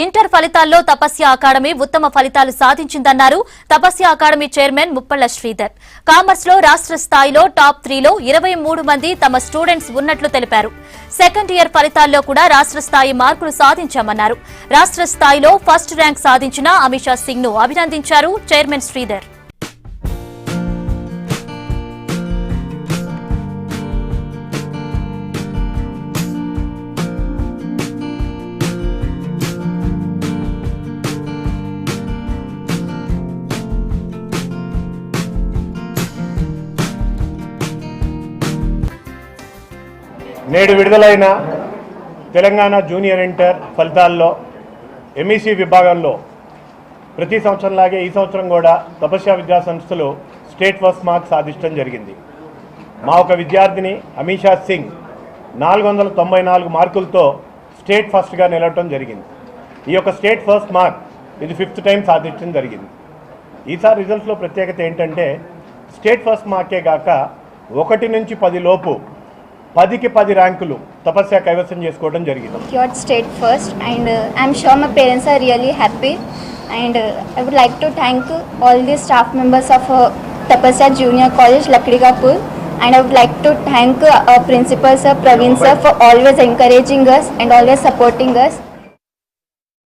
Inter ఫలితాల్లో తపస్య academy ఉత్తమ ఫలితాలు సాధించిందన్నారు తపస్య అకాడమీ చైర్మన్ ముప్పళ్ల శ్రీధర్. కామర్స్ లో రాష్ట్ర స్థాయిలో టాప్ 3లో 23 మంది తమ స్టూడెంట్స్ ఉన్నట్లు తెలిపారు. సెకండ్ ఇయర్ ఫలితాల్లో కూడా రాష్ట్ర స్థాయి మార్కులు సాధించామన్నారు. రాష్ట్ర స్థాయిలో ఫస్ట్ ర్యాంక్ సాధించిన అమిషా సింగ్ ను అభినందించారు చైర్మన్ శ్రీధర్. నేడు విడుదలైన తెలంగాణ జూనియర్ ఇంటర్ ఫలితాల్లో ఎంఈసీ విభాగంలో ప్రతి సంవత్సరంలాగే ఈ సంవత్సరం కూడా తపస్య విద్యా సంస్థలు స్టేట్ ఫస్ట్ మార్క్ సాధించడం జరిగింది. మా ఒక విద్యార్థిని అమిషా సింగ్ 494 మార్కులతో స్టేట్ ఫస్ట్గా నిలవటం జరిగింది. ఈ యొక్క స్టేట్ ఫస్ట్ మార్క్ ఇది 5th టైం సాధించడం జరిగింది. ఈసారి రిజల్ట్స్లో ప్రత్యేకత ఏంటంటే స్టేట్ ఫస్ట్ మార్కే కాక 1 నుంచి 10 లోపు 10కి 10 ర్యాంకులు తపస్య కైవసం చేసుకోవడం జరిగింది. Secured state first and I'm sure my parents are really happy and I would like to thank all the staff members of Tapasya Junior College Lakdigapur and I would like to thank our principal sir Praveen sir for always encouraging us and always supporting us.